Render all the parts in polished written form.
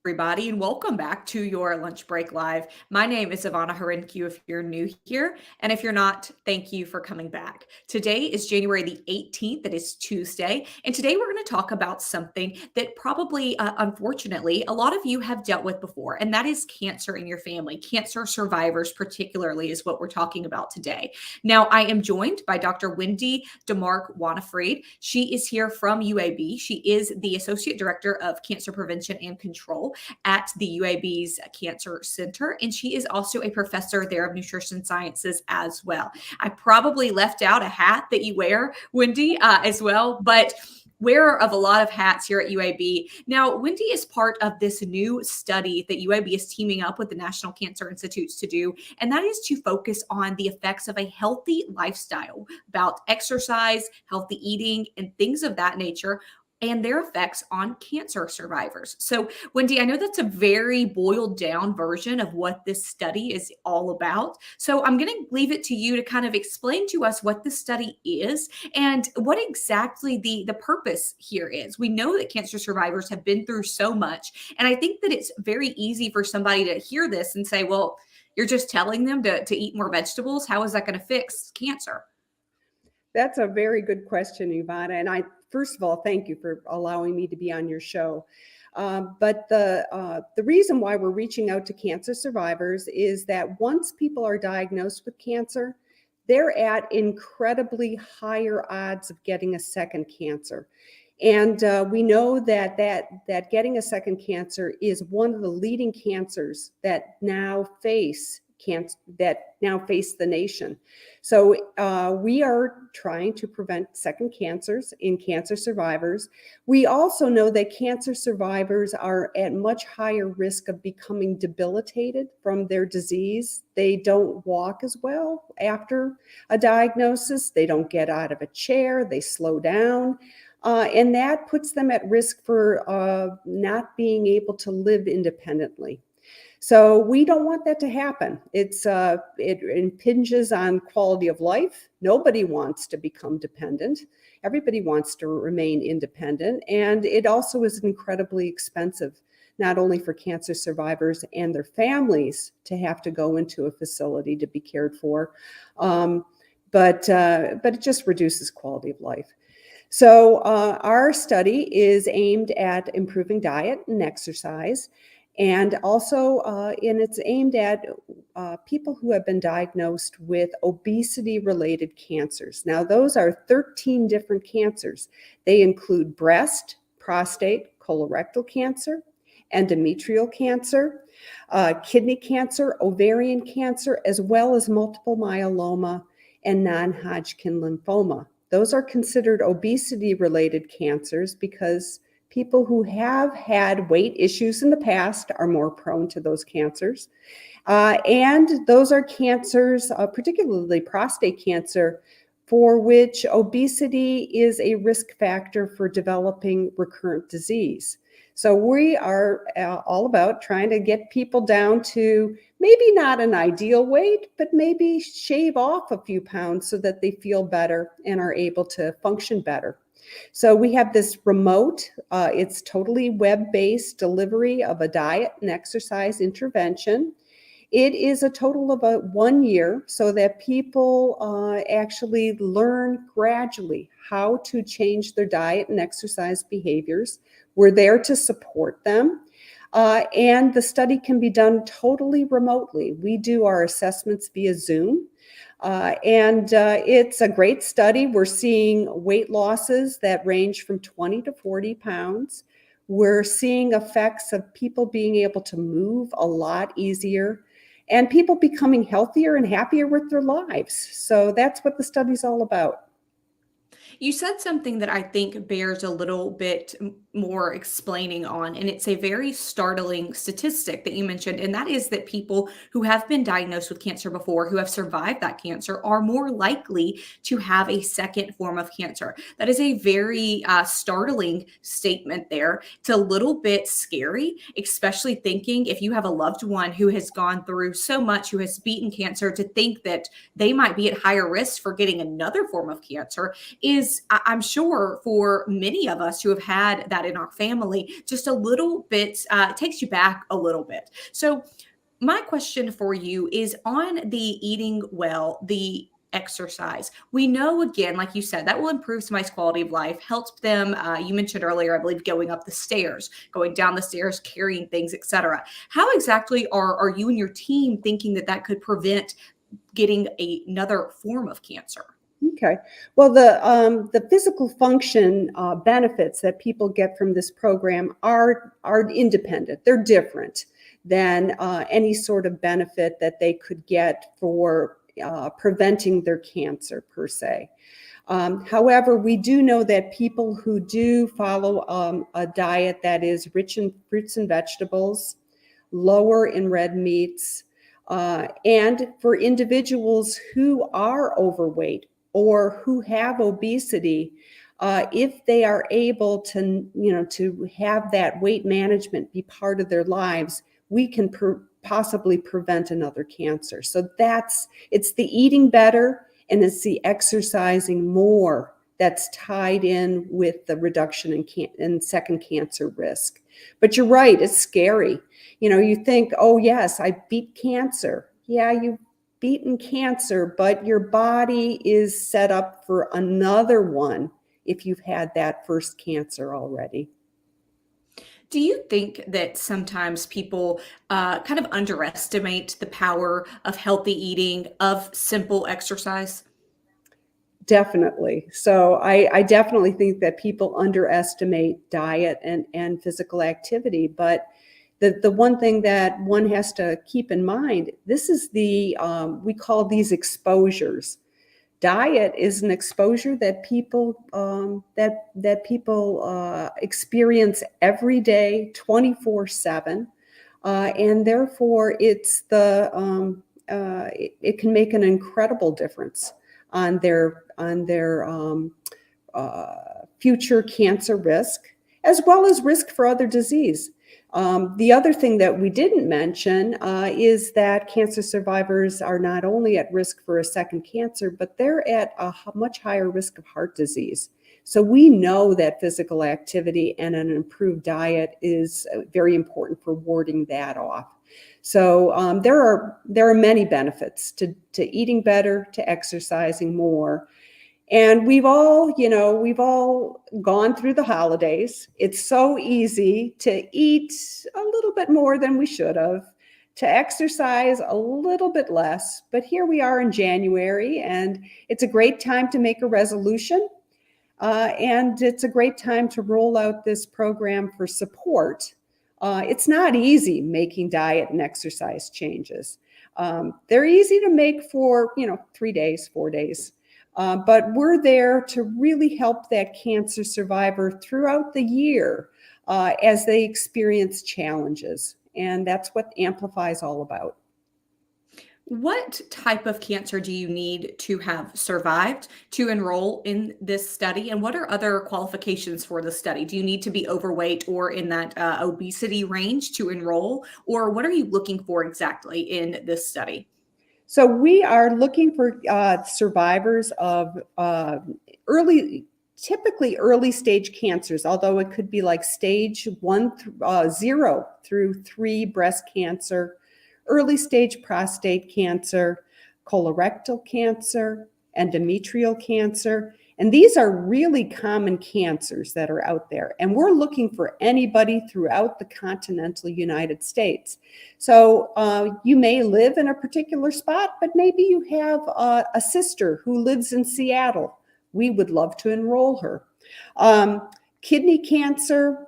everybody, and welcome back to your Lunch Break Live. My name is Ivana Harinkyu if you're new here, and if you're not, thank you for coming back. Today is January the 18th, it is Tuesday, and today we're going to talk about something that probably, unfortunately, a lot of you have dealt with before, and that is cancer in your family. Cancer survivors, particularly, is what we're talking about today. Now, I am joined by Dr. Wendy DeMark-Wanafried. She is here from UAB. She is the Associate Director of Cancer Prevention and Control at the UAB's Cancer Center, and she is also a professor there of nutrition sciences as well. I probably left out a hat that you wear, Wendy, as well, but wearer of a lot of hats here at UAB. Now, Wendy is part of this new study that UAB is teaming up with the National Cancer Institutes to do, and that is to focus on the effects of a healthy lifestyle, about exercise, healthy eating, and things of that nature, and their effects on cancer survivors. So, Wendy, I know that's a very boiled down version of what this study is all about. So I'm going to leave it to you to kind of explain to us what this study is and what exactly the purpose here is. We know that cancer survivors have been through so much, and I think that it's very easy for somebody to hear this and say, well, you're just telling them to eat more vegetables. How is that going to fix cancer? That's a very good question, Ivana. And first of all, thank you for allowing me to be on your show. But the reason why we're reaching out to cancer survivors is that once people are diagnosed with cancer, they're at incredibly higher odds of getting a second cancer. And we know that getting a second cancer is one of the leading cancers that now face the nation. So we are trying to prevent second cancers in cancer survivors. We also know that cancer survivors are at much higher risk of becoming debilitated from their disease. They don't walk as well after a diagnosis. They don't get out of a chair. They slow down. And that puts them at risk for not being able to live independently. So we don't want that to happen. It impinges on quality of life. Nobody wants to become dependent. Everybody wants to remain independent. And it also is incredibly expensive, not only for cancer survivors and their families to have to go into a facility to be cared for, but it just reduces quality of life. So our study is aimed at improving diet and exercise. And also, and it's aimed at people who have been diagnosed with obesity-related cancers. Now, those are 13 different cancers. They include breast, prostate, colorectal cancer, endometrial cancer, kidney cancer, ovarian cancer, as well as multiple myeloma and non-Hodgkin lymphoma. Those are considered obesity-related cancers because people who have had weight issues in the past are more prone to those cancers. And those are cancers, particularly prostate cancer, for which obesity is a risk factor for developing recurrent disease. So we are all about trying to get people down to maybe not an ideal weight, but maybe shave off a few pounds so that they feel better and are able to function better. So we have this remote, it's totally web-based delivery of a diet and exercise intervention. It is a total of 1 year so that people actually learn gradually how to change their diet and exercise behaviors. We're there to support them. And the study can be done totally remotely. We do our assessments via Zoom. And it's a great study. We're seeing weight losses that range from 20 to 40 pounds. We're seeing effects of people being able to move a lot easier and people becoming healthier and happier with their lives. So that's what the study's all about. You said something that I think bears a little bit more explaining on, and it's a very startling statistic that you mentioned, and that is that people who have been diagnosed with cancer before, who have survived that cancer, are more likely to have a second form of cancer. That is a very startling statement there. It's a little bit scary, especially thinking if you have a loved one who has gone through so much, who has beaten cancer, to think that they might be at higher risk for getting another form of cancer is is, I'm sure for many of us who have had that in our family, just a little bit, takes you back a little bit. So my question for you is on the eating well, the exercise. We know, again, like you said, that will improve somebody's quality of life, helps them. You mentioned earlier, I believe, going up the stairs, going down the stairs, carrying things, etc. How exactly are you and your team thinking that that could prevent getting another form of cancer? Okay. Well, the physical function benefits that people get from this program are independent. They're different than any sort of benefit that they could get for preventing their cancer per se. However, we do know that people who do follow a diet that is rich in fruits and vegetables, lower in red meats, and for individuals who are overweight or who have obesity, if they are able to, to have that weight management be part of their lives, we can possibly prevent another cancer. So it's the eating better and it's the exercising more that's tied in with the reduction in second cancer risk. But you're right, it's scary. You think, oh yes, I beat cancer. Yeah, you've beaten cancer, but your body is set up for another one if you've had that first cancer already. Do you think that sometimes people kind of underestimate the power of healthy eating, of simple exercise? Definitely. So I definitely think that people underestimate diet and physical activity. But the one thing that one has to keep in mind, this is we call these exposures. Diet is an exposure that people experience every day, 24/7, and therefore it can make an incredible difference on their future cancer risk, as well as risk for other disease. The other thing that we didn't mention is that cancer survivors are not only at risk for a second cancer, but they're at a much higher risk of heart disease. So we know that physical activity and an improved diet is very important for warding that off. So there are many benefits to eating better, to exercising more. And we've all gone through the holidays. It's so easy to eat a little bit more than we should have, to exercise a little bit less. But here we are in January, and it's a great time to make a resolution. And it's a great time to roll out this program for support. It's not easy making diet and exercise changes. They're easy to make for, 3 days, 4 days. But we're there to really help that cancer survivor throughout the year as they experience challenges. And that's what Amplify is all about. What type of cancer do you need to have survived to enroll in this study? And what are other qualifications for the study? Do you need to be overweight or in that obesity range to enroll? Or what are you looking for exactly in this study? So we are looking for survivors of typically early stage cancers, although it could be like stage 0 through 3 breast cancer, early stage prostate cancer, colorectal cancer, endometrial cancer. And these are really common cancers that are out there. And we're looking for anybody throughout the continental United States. So you may live in a particular spot, but maybe you have a sister who lives in Seattle. We would love to enroll her. Kidney cancer,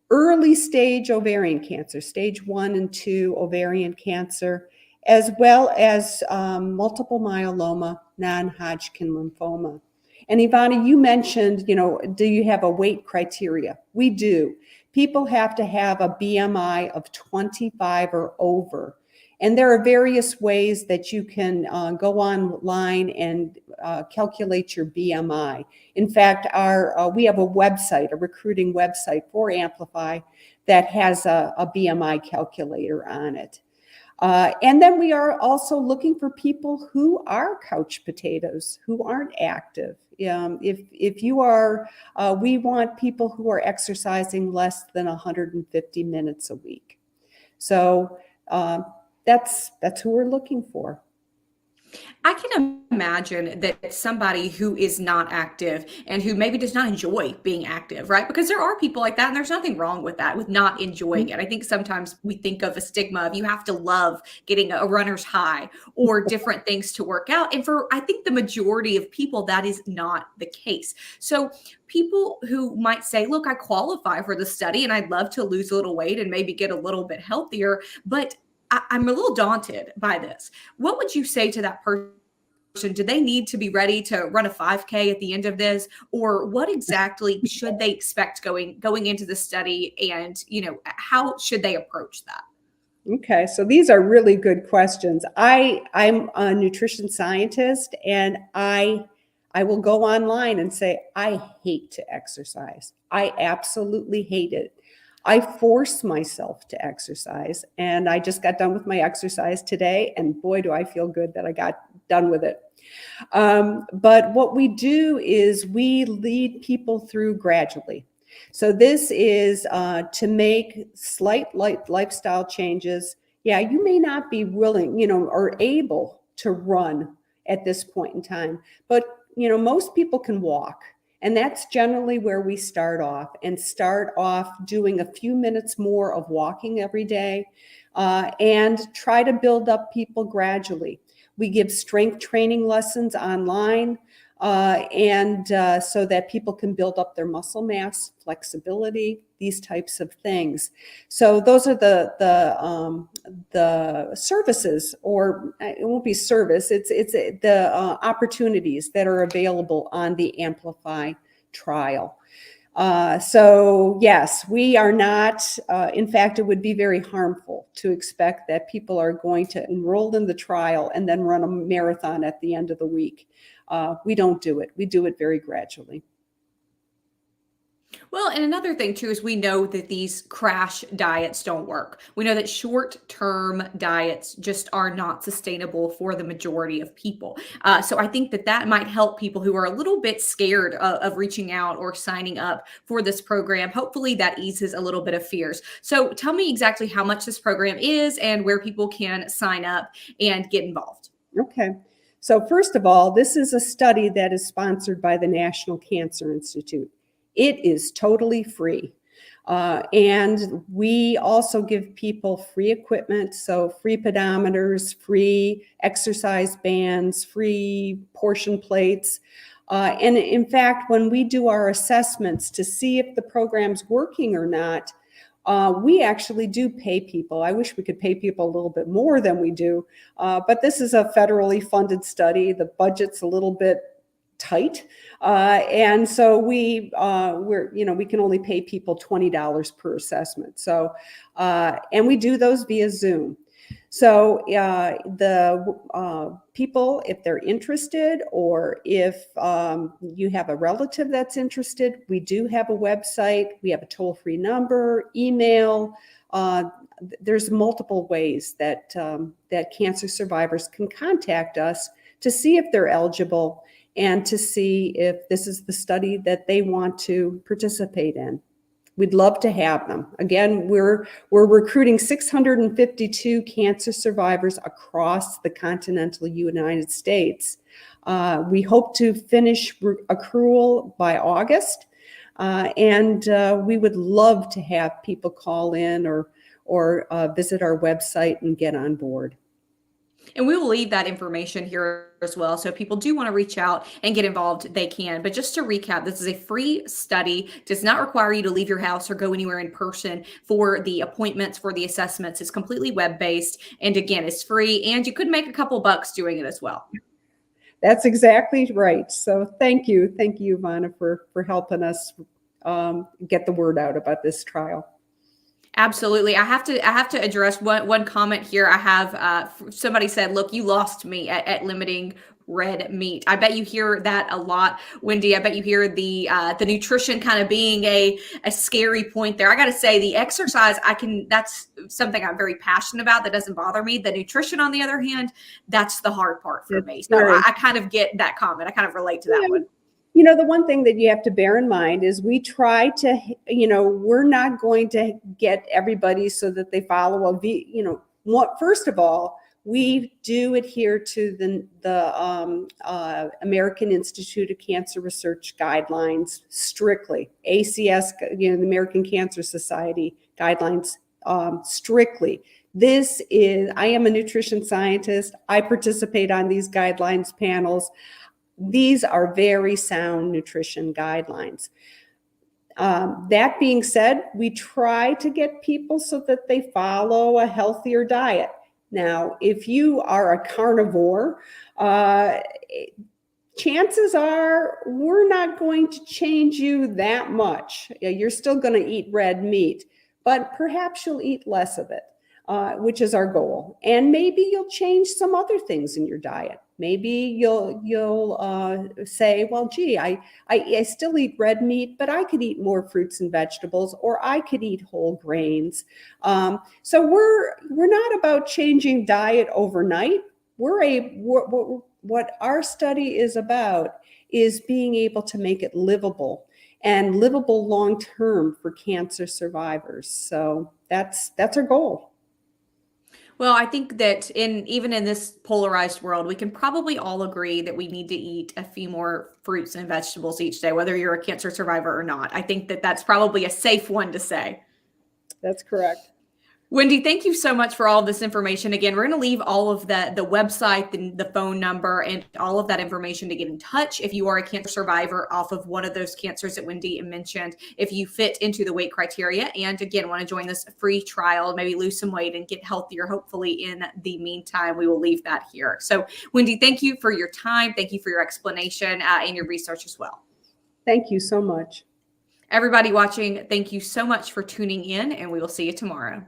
early stage ovarian cancer, stage 1 and 2 ovarian cancer, as well as multiple myeloma, non-Hodgkin lymphoma. And Ivana, you mentioned, do you have a weight criteria? We do. People have to have a BMI of 25 or over. And there are various ways that you can go online and calculate your BMI. In fact, we have a website, a recruiting website for Amplify that has a BMI calculator on it. And then we are also looking for people who are couch potatoes, who aren't active. If you are, we want people who are exercising less than 150 minutes a week. So that's who we're looking for. I can imagine that somebody who is not active and who maybe does not enjoy being active, right? Because there are people like that, and there's nothing wrong with that, with not enjoying it. I think sometimes we think of a stigma of you have to love getting a runner's high or different things to work out. And for I think the majority of people, that is not the case. So people who might say, look, I qualify for the study and I'd love to lose a little weight and maybe get a little bit healthier, but I'm a little daunted by this. What would you say to that person? Do they need to be ready to run a 5K at the end of this, or what exactly should they expect going into the study, and how should they approach that? Okay, so these are really good questions. I'm a nutrition scientist, and I will go online and say I hate to exercise. I absolutely hate it. I force myself to exercise, and I just got done with my exercise today, and boy, do I feel good that I got done with it. But what we do is we lead people through gradually. So this is to make slight lifestyle changes. Yeah, you may not be willing, or able to run at this point in time, but most people can walk. And that's generally where we start off doing a few minutes more of walking every day, and try to build up people gradually. We give strength training lessons online, and so that people can build up their muscle mass, flexibility, these types of things. So those are the services, or it won't be service. It's the opportunities that are available on the Amplify trial. So yes, we are not, in fact, it would be very harmful to expect that people are going to enroll in the trial and then run a marathon at the end of the week. We don't do it. We do it very gradually. Well, and another thing too is we know that these crash diets don't work. We know that short-term diets just are not sustainable for the majority of people. So I think that might help people who are a little bit scared of reaching out or signing up for this program. Hopefully that eases a little bit of fears. So tell me exactly how much this program is and where people can sign up and get involved. Okay. So first of all, this is a study that is sponsored by the National Cancer Institute. It is totally free. And we also give people free equipment, so free pedometers, free exercise bands, free portion plates. And in fact, when we do our assessments to see if the program's working or not, we actually do pay people. I wish we could pay people a little bit more than we do, but this is a federally funded study. The budget's a little bit tight, and so we can only pay people $20 per assessment. So, and we do those via Zoom. So the people, if they're interested, or if you have a relative that's interested, we do have a website. We have a toll-free number, email. There's multiple ways that that cancer survivors can contact us to see if they're eligible and to see if this is the study that they want to participate in. We'd love to have them. Again, we're recruiting 652 cancer survivors across the continental United States. We hope to finish accrual by August, and we would love to have people call in or visit our website and get on board. And we will leave that information here as well. So if people do want to reach out and get involved, they can. But just to recap, this is a free study, does not require you to leave your house or go anywhere in person for the appointments, for the assessments. It's completely web-based. And again, it's free. And you could make a couple bucks doing it as well. That's exactly right. So thank you. Thank you, Ivana, for helping us get the word out about this trial. Absolutely. I have to address one comment here. I have somebody said, look, you lost me at limiting red meat. I bet you hear that a lot, Wendy. I bet you hear the nutrition kind of being a scary point there. I got to say, the exercise, that's something I'm very passionate about. That doesn't bother me. The nutrition, on the other hand, that's the hard part for me. So I kind of get that comment. I kind of relate to that one. You know, the one thing that you have to bear in mind is we try to, we're not going to get everybody so that they follow first of all, we do adhere to the American Institute of Cancer Research guidelines strictly. ACS, the American Cancer Society guidelines strictly. I am a nutrition scientist. I participate on these guidelines panels. These are very sound nutrition guidelines. That being said, we try to get people so that they follow a healthier diet. Now, if you are a carnivore, chances are we're not going to change you that much. You're still going to eat red meat, but perhaps you'll eat less of it, which is our goal. And maybe you'll change some other things in your diet. Maybe you'll say, well, gee, I still eat red meat, but I could eat more fruits and vegetables, or I could eat whole grains. So we're not about changing diet overnight. What our study is about is being able to make it livable and livable long term for cancer survivors. So that's our goal. Well, I think that even in this polarized world, we can probably all agree that we need to eat a few more fruits and vegetables each day, whether you're a cancer survivor or not. I think that that's probably a safe one to say. That's correct. Wendy, thank you so much for all of this information. Again, we're going to leave all of the website, the phone number, and all of that information to get in touch if you are a cancer survivor off of one of those cancers that Wendy mentioned, if you fit into the weight criteria, and again, want to join this free trial, maybe lose some weight and get healthier. Hopefully in the meantime, we will leave that here. So Wendy, thank you for your time. Thank you for your explanation and your research as well. Thank you so much. Everybody watching, thank you so much for tuning in, and we will see you tomorrow.